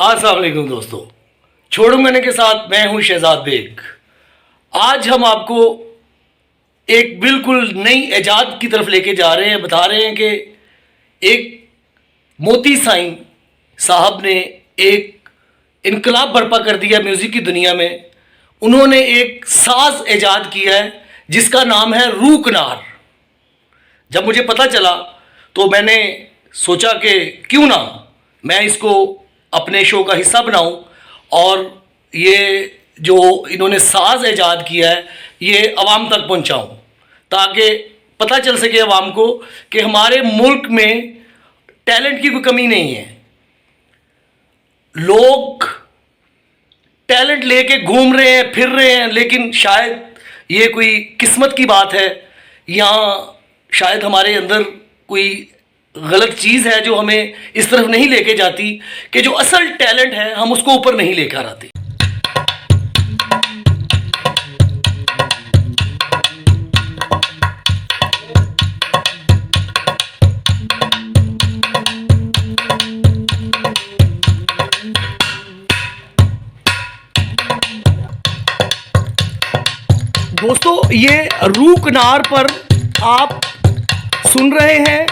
अस्सलाम वालेकुम दोस्तों, छोड़ू मैंने के साथ मैं हूं शहजाद बेग। आज हम आपको एक बिल्कुल नई इजाद की तरफ लेके जा रहे हैं। बता रहे हैं कि एक मोती साईं साहब ने एक इनकलाब बर्पा कर दिया म्यूज़िक की दुनिया में। उन्होंने एक साज इजाद किया है जिसका नाम है रूकनार। जब मुझे पता चला तो मैंने सोचा कि क्यों ना मैं इसको अपने शो का हिस्सा बनाऊं और ये जो इन्होंने साज इजाद किया है ये आवाम तक पहुंचाऊं, ताकि पता चल सके आवाम को कि हमारे मुल्क में टैलेंट की कोई कमी नहीं है। लोग टैलेंट लेके घूम रहे हैं, फिर रहे हैं, लेकिन शायद ये कोई किस्मत की बात है या शायद हमारे अंदर कोई गलत चीज़ है जो हमें इस तरफ नहीं लेके जाती कि जो असल टैलेंट है हम उसको ऊपर नहीं लेकर आते। दोस्तों, ये रूकनार पर आप सुन रहे हैं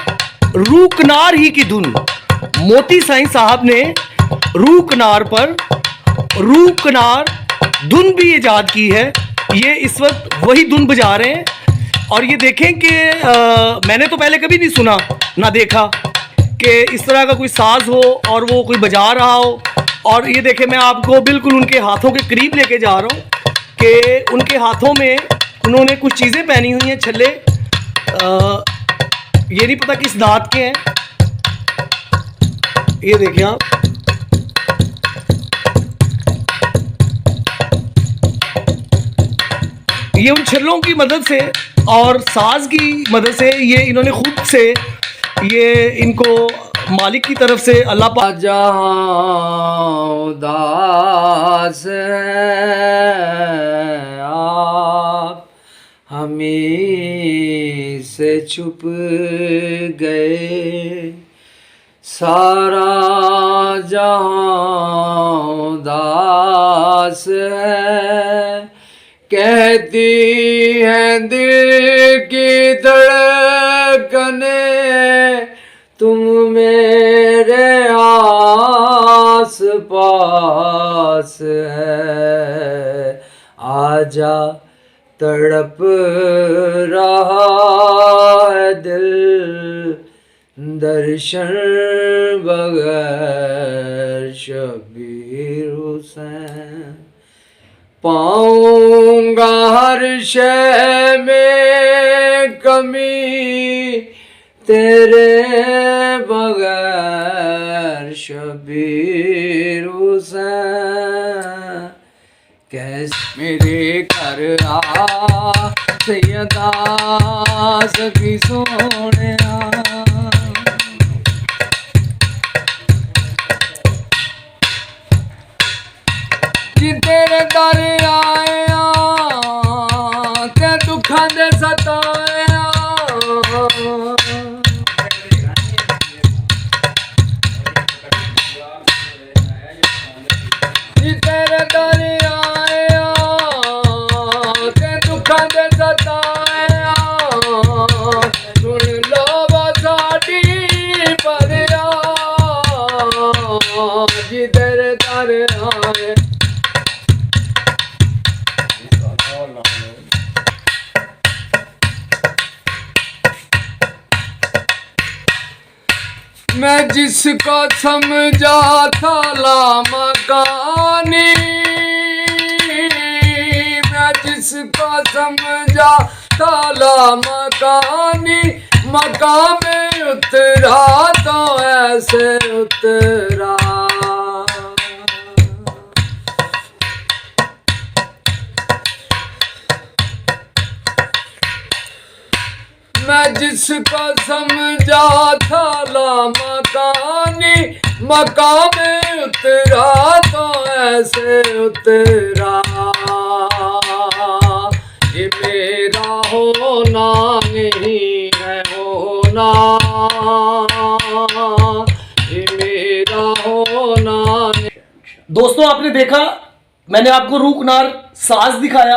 रूकनार ही की धुन। मोती साईं साहब ने रूकनार पर रूकनार धुन भी इजाद की है। ये इस वक्त वही धुन बजा रहे हैं और ये देखें कि मैंने तो पहले कभी नहीं सुना ना देखा कि इस तरह का कोई साज हो और वो कोई बजा रहा हो। और ये देखें, मैं आपको बिल्कुल उनके हाथों के करीब लेके जा रहा हूँ कि उनके हाथों में उन्होंने कुछ चीज़ें पहनी हुई हैं, छल्ले। ये नहीं पता किस दांत के हैं। ये देखिए आप, ये उन छल्लों की मदद से और साज की मदद से ये इन्होंने खुद से ये इनको मालिक की तरफ से अल्लाह पाक जहाँ उदास है आप हमें से छुप गए, सारा जहाँ उदास है, कहती हैं दिल की धड़कने तुम मेरे आस पास है, आजा तड़प रहा है दिल दर्शन बगैर शबीर हुसैन, पाऊंगा हर शय में कमी तेरे बगैर शबीर हुसैन, कैसे मेरे घर आ सैयदा सखी सोने जी तेरे दर आया ते दुखां दे सताया, जी तेरे दर आया ते दुखां दे सताया, सुन लो साडी परया जी तेरे दर आए। मैं जिसको समझा था लामकानी, मैं जिसको समझा था लामकानी, मकाम में उतरा तो ऐसे उतरा, मैं जिसको समझा था लामकानी, मकाम में उतरा तो ऐसे उतरा, ये मेरा होना नहीं है होना, ये मेरा होना नहीं। दोस्तों आपने देखा, मैंने आपको रूकनार साज दिखाया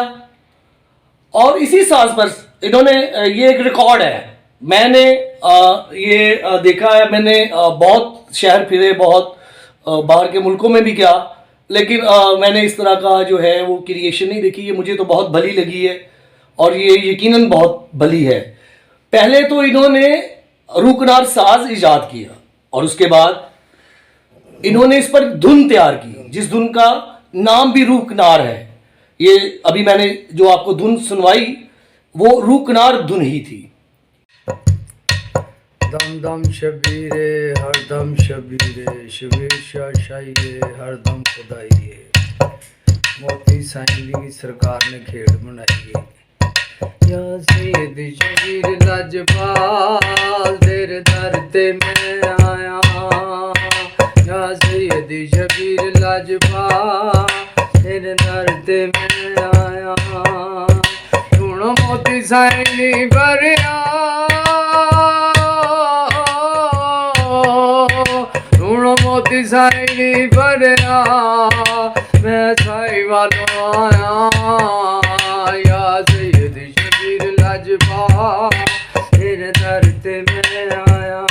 और इसी साज पर इन्होंने ये एक रिकॉर्ड है। मैंने ये देखा है, मैंने बहुत शहर फिरे, बहुत बाहर के मुल्कों में भी गया, लेकिन मैंने इस तरह का जो है वो क्रिएशन नहीं देखी। ये मुझे तो बहुत भली लगी है और ये यकीनन बहुत भली है। पहले तो इन्होंने रूकनार साज इजाद किया और उसके बाद इन्होंने इस पर धुन तैयार की, जिस धुन का नाम भी रूकनार है। ये अभी मैंने जो आपको धुन सुनवाई वो रूकनार धुन ही थी। दम दम शबीरे हर दम शबीरे, शबीर शाहिए हर दम खुदाइए। मोती साईं की सरकार ने खेड़ बनाई है। या सैयद शबीर लजपाल तेरे दर ते मैं आया। या सैयद शबीर लजपाल तेरे दर ते मैं आया। सुनो मोती साईं भरिया, मोती साईं भरिया, मैं साईं वालों आया। या सैयद शबीर लजपाल तेरे दर ते मैं आया।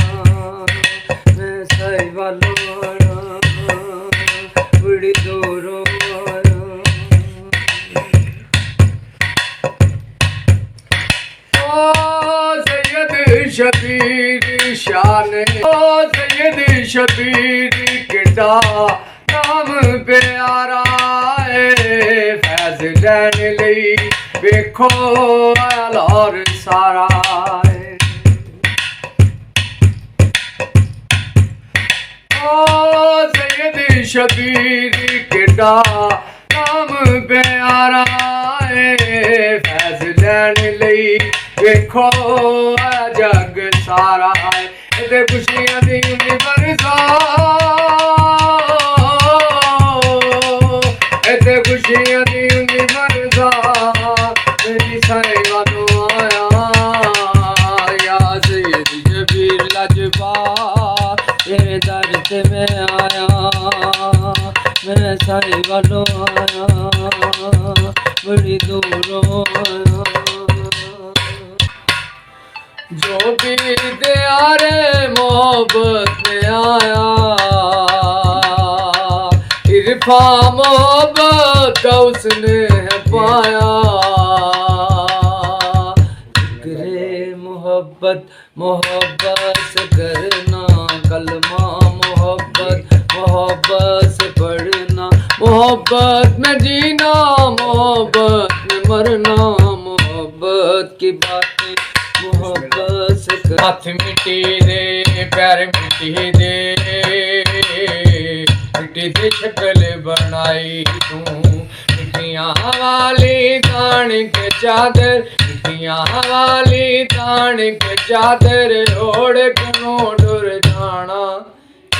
मैं साईं वालों आया, बड़ी दूरों आया। ओ सैयद शबीर शान, ओ सैयद शबीर किड्डा नाम प्यारा है। फैज लैन लई वेखो लाहौर सारा है। ओ सैयद शबीर किड्डा नाम प्यारा है। फैज लैन लई वेखो जग सारा है। ते खुशियां दी बरसा, ते खुशियां दी बरसा, मेरी साईं वालों आया। या सैयद शबीर लजपाल तेरे दर ते मैं आया। मैं साईं वालों आया, बड़ी दूरों आया। जो भी त्यारे मोहब्बत में आया, इरफा मोहब्बत का उसने है पाया। जिक्रे मोहब्बत मोहब्बत से करना, कलमा मोहब्बत मोहब्बत से पढ़ना। मोहब्बत में जीना, मोहब्बत में मरना, मोहब्बत की बातें मोहब्बत से कर। हाथ मिट्टी दे पैर मिट्टी दे, मिट्टी दे शक्ल बनाई तू। मिट्टियाँ वाली तान के चादर, मिट्टियाँ वाली तान के चादर, ओढ़ कनो डुर जाना।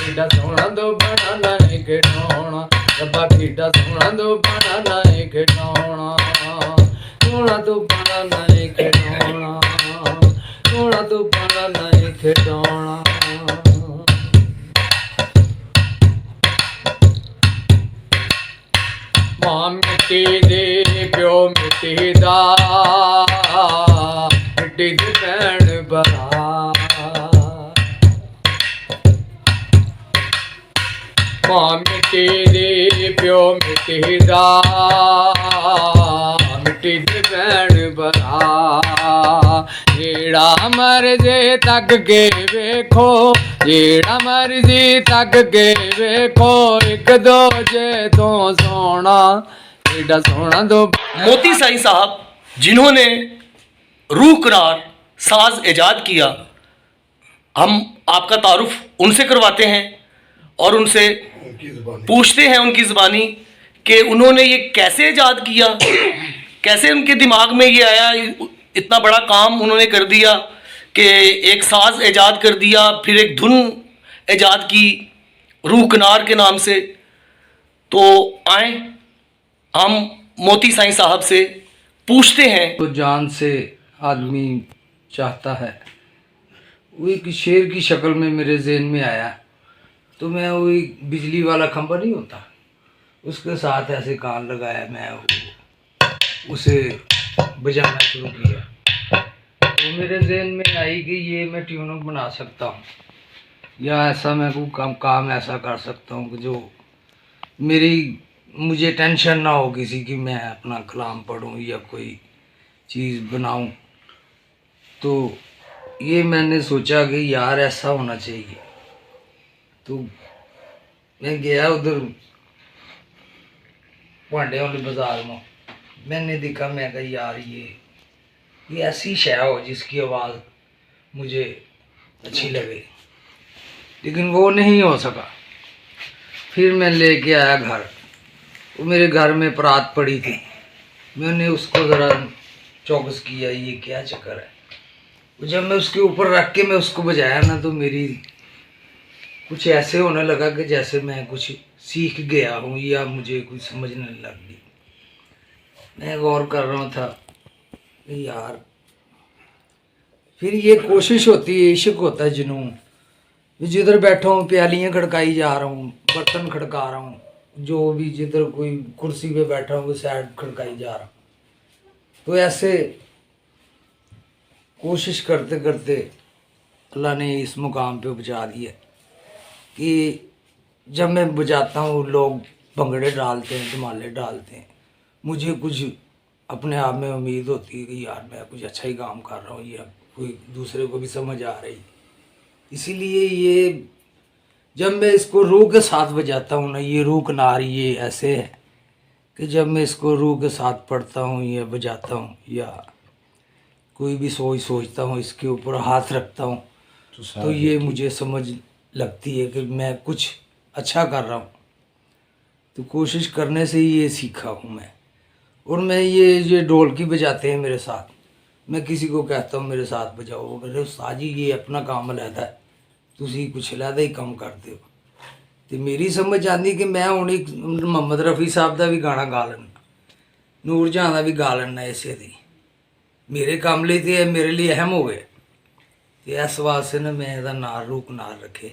एडा सोहना दो बना नहीं खिडौना, रब्बा एडा सोहना दो बना नहीं खिडौना। सोहना दो बना नहीं खिडौना, सोहना तो बना नहीं खिडौना। मां मिट्टी दे प्यो मिट्टी दा, मिट्टी दे भैन भरा। मां मिट्टी दे प्यो मिट्टी दा, मिट्टी दे भैन भरा। जेड़ा मर्जी तक के वेखो, जेड़ा मर्जी तक के वेखो, एक दूजे तो सोना, एडा सोना दो। मोती साईं साहब जिन्होंने रूकनार साज इजाद किया, हम आपका तारुफ उनसे करवाते हैं और उनसे पूछते हैं उनकी ज़बानी कि उन्होंने ये कैसे इजाद किया, कैसे उनके दिमाग में ये आया। इतना बड़ा काम उन्होंने कर दिया कि एक साज इजाद कर दिया, फिर एक धुन इजाद की रूकनार के नाम से। तो आए हम मोती साईं साहब से पूछते हैं। तो जान से आदमी चाहता है, वो एक शेर की शक्ल में मेरे ज़हन में आया। तो मैं वही बिजली वाला खंभा नहीं होता, उसके साथ ऐसे कान लगाया, मैं उसे बजाना शुरू किया। तो मेरे जहन में आई कि ये मैं ट्यून बना सकता हूँ, या ऐसा मैं कोई काम ऐसा कर सकता हूँ कि जो मुझे टेंशन ना हो किसी की, मैं अपना कलाम पढ़ूँ या कोई चीज़ बनाऊँ। तो ये मैंने सोचा कि यार ऐसा होना चाहिए। तो मैं गया उधर भांडे वाले बाजार में, मैंने देखा, मैं कहा यार ये ऐसी शय हो जिसकी आवाज़ मुझे अच्छी लगे, लेकिन वो नहीं हो सका। फिर मैं लेके आया घर, वो मेरे घर में परात पड़ी थी, मैंने उसको ज़रा चौकस किया, ये क्या चक्कर है। जब मैं उसके ऊपर रख के मैं उसको बजाया ना, तो मेरी कुछ ऐसे होने लगा कि जैसे मैं कुछ सीख गया हूँ या मुझे कुछ समझने लग गई। मैं गौर कर रहा था कि यार, फिर ये कोशिश होती है, इश्क होता है, जुनून। जिधर बैठा हूँ प्यालियाँ खड़काई जा रहा हूँ, बर्तन खड़का रहा हूँ, जो भी जिधर कोई कुर्सी पे बैठा हूँ वो साइड खड़काई जा रहा हूँ। तो ऐसे कोशिश करते करते अल्लाह ने इस मुकाम पे पहुँचा दिया कि जब मैं बजाता हूँ लोग भंगड़े डालते हैं, धमाले डालते हैं। मुझे कुछ अपने आप में उम्मीद होती है कि यार मैं कुछ अच्छा ही काम कर रहा हूँ, या कोई दूसरे को भी समझ आ रही। इसीलिए ये जब मैं इसको रूह के साथ बजाता हूँ ना, ये रूह कनार ये ऐसे है कि जब मैं इसको रूह के साथ पढ़ता हूँ या बजाता हूँ, या कोई भी सोचता हूँ, इसके ऊपर हाथ रखता हूँ, तो ये मुझे समझ लगती है कि मैं कुछ अच्छा कर रहा हूँ। तो कोशिश करने से ही ये सीखा हूँ मैं। और मैं ये ढोलकी बजाते हैं मेरे साथ, मैं किसी को कहता हूँ मेरे साथ बजाओ, वो कहते उस्ताद जी ये अपना काम अलहदा है, तुसी कुछ अलहदा ही कम करते हो। तो मेरी समझ आती कि मैं हूँ एक मोहम्मद रफ़ी साहब का भी गाना गा लेना, नूर जहाँ का भी गा लेना, इसे दी मेरे काम लिए तो मेरे लिए अहम हो गए। तो इस वास्ते ने मैं ਇਹਦਾ नाल रूप नाल रखे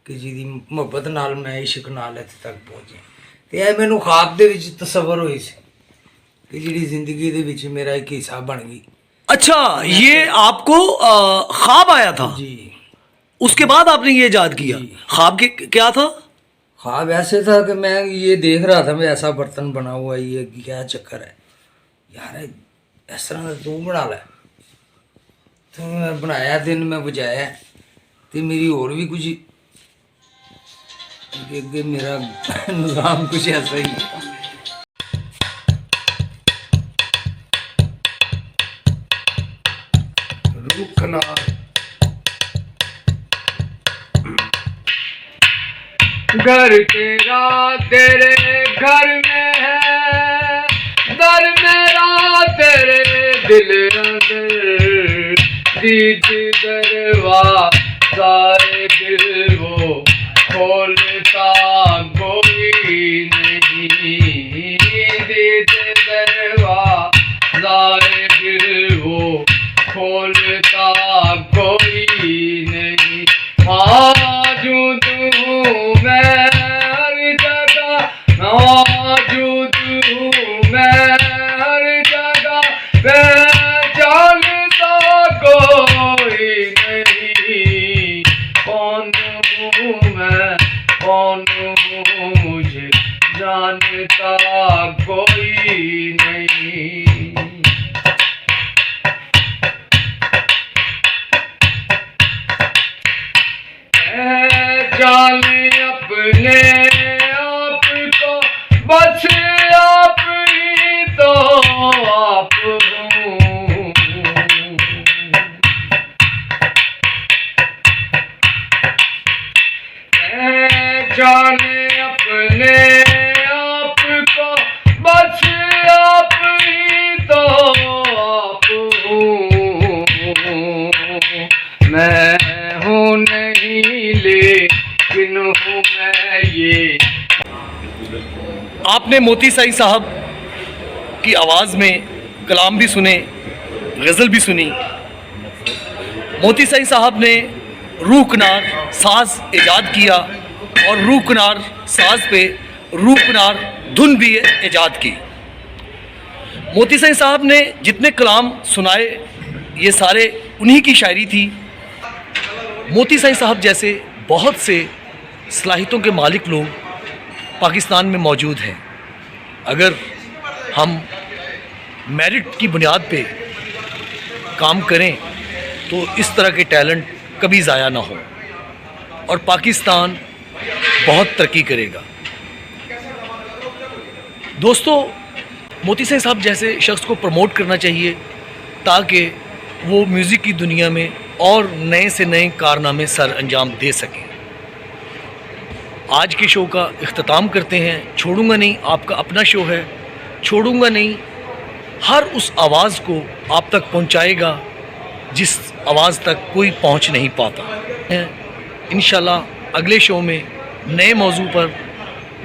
कि जिहदी मुहब्बत नाल मैं इश्क नाल इत्थे तक पहुंचे। तो यह मैनू ख्वाब दे विच तसव्वुर होई सी कि जिहड़ी जिंदगी दे विच मेरा एक हिस्सा बन गई। अच्छा, ये आपको ख्वाब आया था? जी। उसके बाद आपने ये याद किया? जी। ख्वाब के क्या था? ख्वाब ऐसे था कि मैं ये देख रहा था, मैं ऐसा बर्तन बना हुआ है, ये क्या चक्कर है यार, इस तरह का तू बना लै। तो मैं बनाया, दिन मैं बजाया, तो मेरी और भी कुछ अगे मेरा निज़ाम कुछ ऐसा ही है। रुकना घर तेरा तेरे घर में है, दर मेरा तेरे दिल अंदर, दीद दरवाज़ाए दिल वो खोलता कोई नहीं, दीद दरवाज़ाए दिल वो खोलता कोई नहीं। मौजूद हूँ मैं हर जगह, मौजूद हूँ मैं हर जगह, पहचानता कोई नहीं। कौन हूँ मैं, कौन हूँ मुझे जानता कोई नहीं। जाने अपने आप को, बस आप ही तो आप हो। जाने अपने आप को, बस आप ही तो आप हो। मैं हूँ नहीं लेकिन हूँ मैं ये। आपने मोती साई साहब की आवाज़ में कलाम भी सुने, गज़ल भी सुनी। मोती साई साहब ने रूह कनार साज ईजाद किया और रूह कनार साज पे रूपनार धुन भी ईजाद की। मोती सिंह साहब ने जितने कलाम सुनाए ये सारे उन्हीं की शायरी थी। मोती सिंह साहब जैसे बहुत से सलाहियतों के मालिक लोग पाकिस्तान में मौजूद हैं। अगर हम मेरिट की बुनियाद पे काम करें तो इस तरह के टैलेंट कभी ज़ाया ना हो और पाकिस्तान बहुत तरक्की करेगा। दोस्तों, मोती सिंह साहब जैसे शख्स को प्रमोट करना चाहिए ताकि वो म्यूज़िक की दुनिया में और नए से नए कारनामे सर अंजाम दे सकें। आज के शो का इख्तिताम करते हैं। छोड़ूंगा नहीं आपका अपना शो है। छोड़ूंगा नहीं हर उस आवाज़ को आप तक पहुंचाएगा जिस आवाज़ तक कोई पहुंच नहीं पाता। इंशाल्लाह अगले शो में नए मौजू पर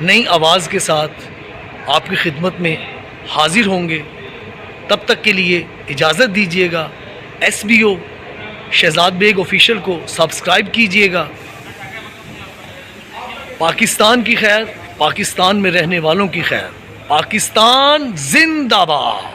नई आवाज़ के साथ आपकी खिदमत में हाजिर होंगे। तब तक के लिए इजाज़त दीजिएगा। SBO शहजाद बेग ऑफिशियल को सब्सक्राइब कीजिएगा। पाकिस्तान की खैर, पाकिस्तान में रहने वालों की खैर। पाकिस्तान जिंदाबाद।